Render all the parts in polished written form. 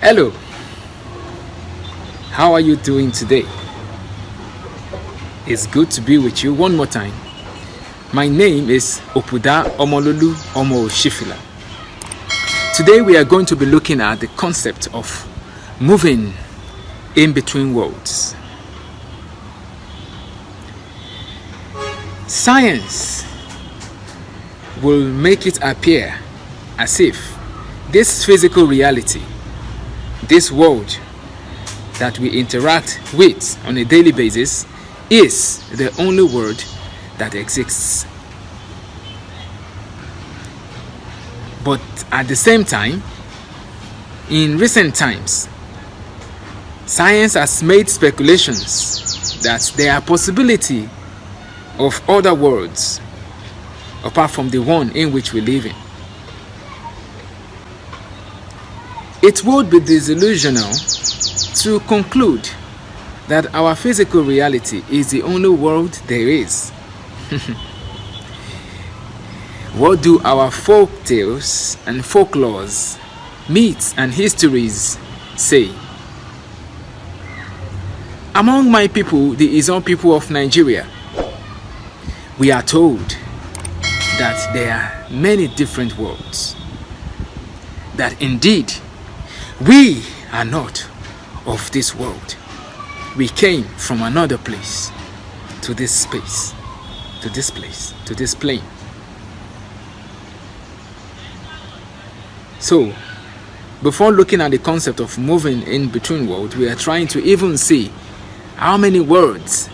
Hello, how are you doing today? It's good to be with you one more time. My name is Opuda Omololu Omo Shifila. Today we are going to be looking at the concept of moving in between worlds. Science will make it appear as if this physical reality, this world that we interact with on a daily basis, is the only world that exists. But at the same time, in recent times, science has made speculations that there are possibility of other worlds apart from the one in which we live in. It would be disillusional to conclude that our physical reality is the only world there is. What do our folk tales and folklores, myths and histories say? Among my people, the Izon people of Nigeria, we are told that there are many different worlds. That indeed, we are not of this world. We came from another place to this space, to this place, to this plane. So, before looking at the concept of moving in between worlds, we are trying to even see how many worlds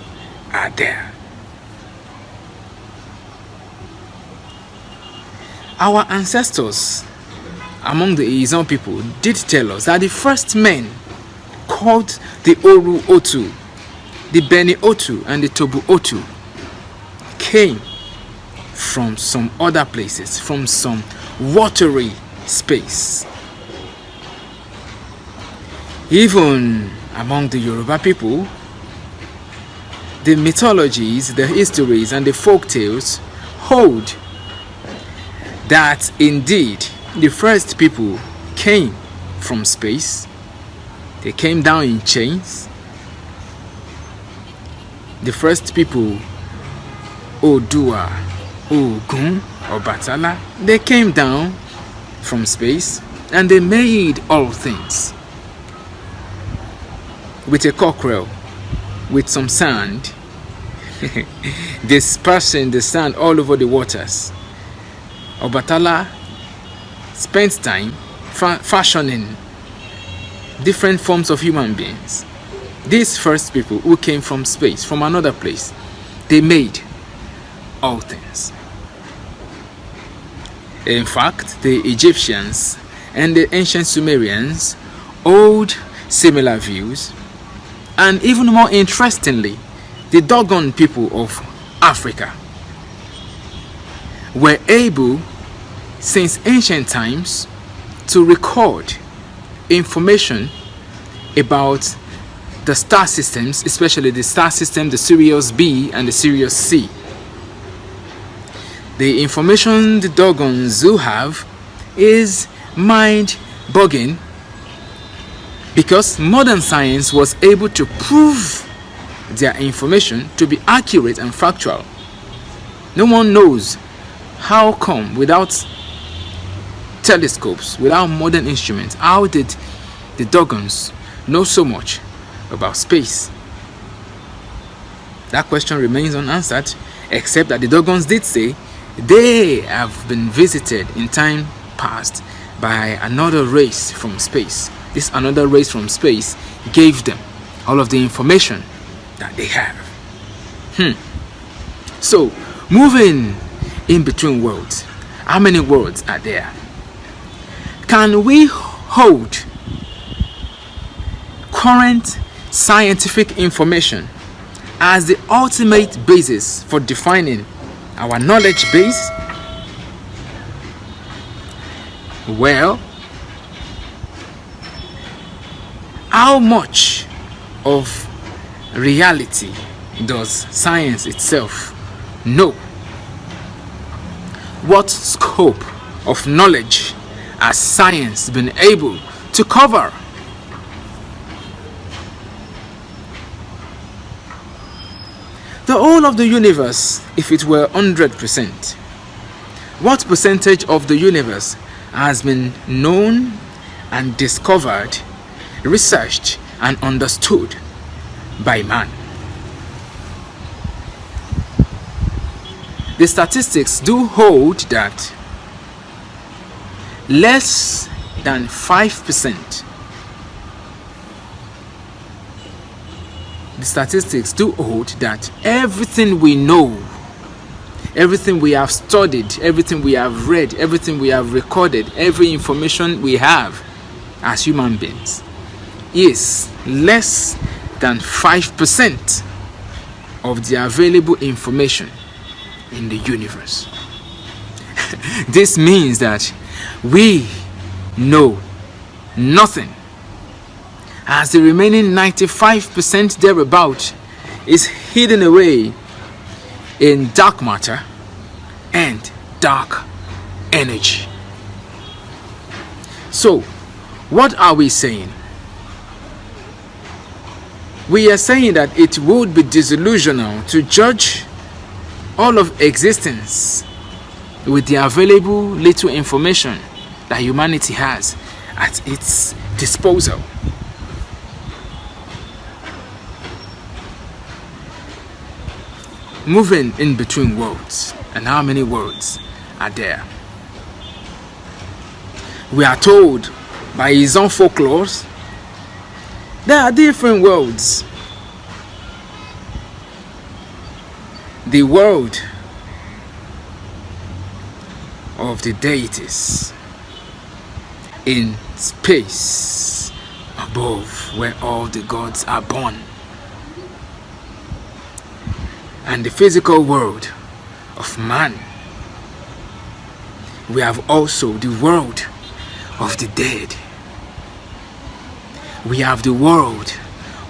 are there. Our ancestors among the Izon people did tell us that the first men called the Oru Otu, the Beni Otu and the Tobu Otu came from some other places, from some watery space. Even among the Yoruba people, the mythologies, the histories and the folk tales hold that indeed the first people came from space. They came down in chains. The first people, Odua, Ogun, Obatala, they came down from space and they made all things. With a cockerel, with some sand, dispersing the sand all over the waters. Obatala spent time fashioning different forms of human beings. These first people who came from space, from another place, they made all things. In fact, the Egyptians and the ancient Sumerians hold similar views, and even more interestingly, the Dogon people of Africa were able, since ancient times, to record information about the star systems, especially the star system, the Sirius B and the Sirius C. The information the Dogons do have is mind-boggling because modern science was able to prove their information to be accurate and factual. No one knows how come, without telescopes, without modern instruments, how did the Dogons know so much about space? That question remains unanswered, except that the Dogons did say they have been visited in time past by another race from space. This another race from space gave them all of the information that they have. So, moving in between worlds, how many worlds are there? Can we hold current scientific information as the ultimate basis for defining our knowledge base? Well, how much of reality does science itself know? What scope of knowledge has science been able to cover The whole of the universe, if it were 100%, what percentage of the universe has been known and discovered, researched and understood by man? The statistics do hold that less than 5%. The statistics do hold that everything we know, everything we have studied, everything we have read, everything we have recorded, every information we have as human beings is less than 5% of the available information in the universe. This means that we know nothing, as the remaining 95% thereabout is hidden away in dark matter and dark energy. So, what are we saying? We are saying that it would be disillusional to judge all of existence with the available little information that humanity has at its disposal. Moving in between worlds, and how many worlds are there? We are told by his own folklores there are different worlds. The world of the deities in space above, where all the gods are born, and the physical world of man. We have also the world of the dead. We have the world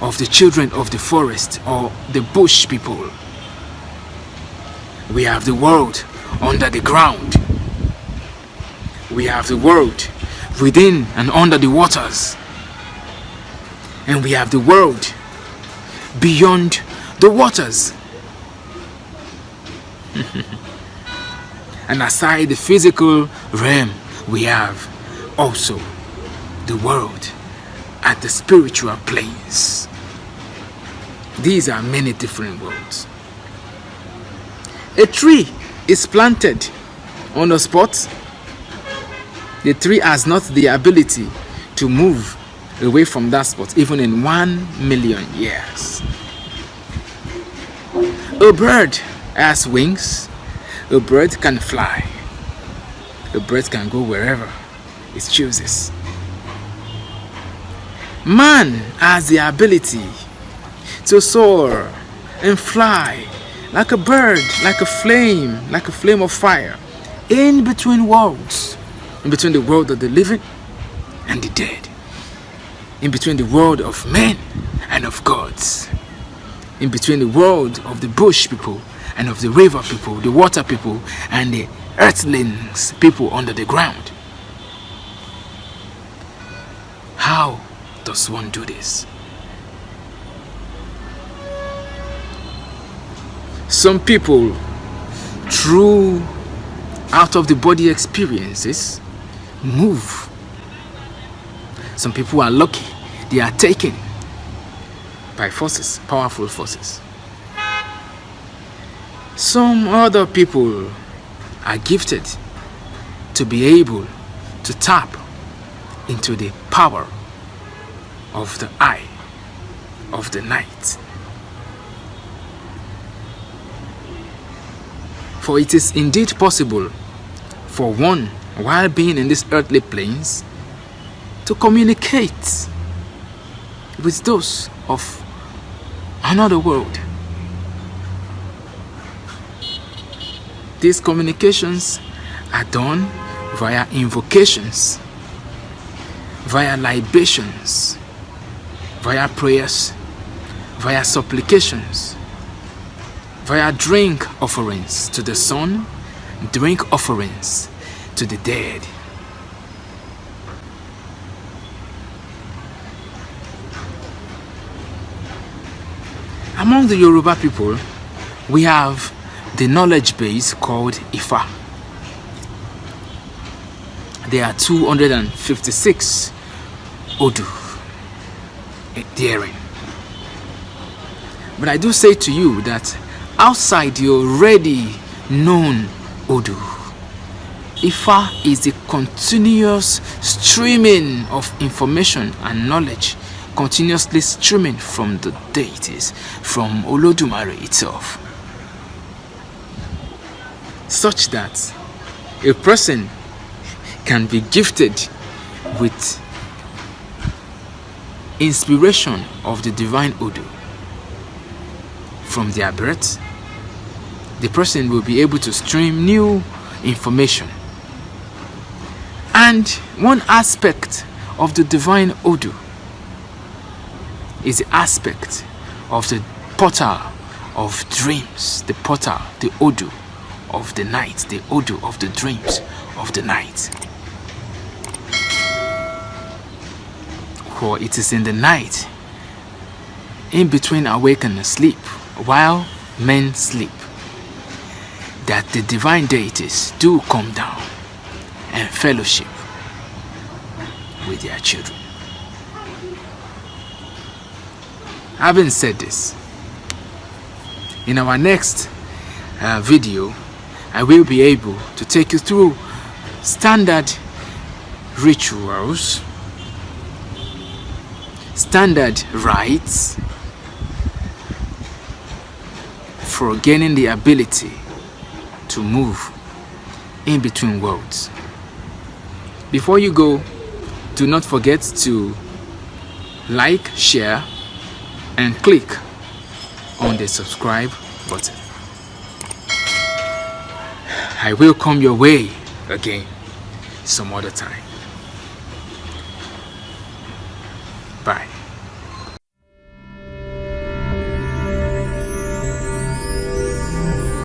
of the children of the forest, or the bush people. We have the world under the ground. We have the world within and under the waters. And we have the world beyond the waters. And aside the physical realm, we have also the world at the spiritual planes. These are many different worlds. A tree is planted on a spot. The tree has not the ability to move away from that spot even in 1,000,000 years. A bird has wings. A bird can fly. A bird can go wherever it chooses. Man has the ability to soar and fly like a bird, like a flame of fire, in between worlds, in between the world of the living and the dead, in between the world of men and of gods, in between the world of the bush people and of the river people, the water people and the earthlings, people under the ground. How does one do this? Some people, through out of the body experiences, move. Some people are lucky, they are taken by forces, powerful forces. Some other people are gifted to be able to tap into the power of the eye of the night. For it is indeed possible for one, while being in these earthly planes, to communicate with those of another world. These communications are done via invocations, via libations, via prayers, via supplications, via drink offerings to the sun, drink offerings to the dead. Among the Yoruba people, we have the knowledge base called Ifa. There are 256 Odu therein. But I do say to you that outside the already known Odu, Ifa is the continuous streaming of information and knowledge, continuously streaming from the deities, from Olodumare itself, such that a person can be gifted with inspiration of the divine Odu from their birth. The person will be able to stream new information. And one aspect of the divine Odu is the aspect of the portal of dreams, the portal, the Odu of the night, the Odu of the dreams of the night. For it is in the night, in between awake and asleep, while men sleep, that the divine deities do come down and fellowship with their children. Having said this, in our next video, I will be able to take you through standard rituals, standard rites for gaining the ability to move in between worlds. Before you go, do not forget to like, share, and click on the subscribe button. I will come your way again some other time. Bye.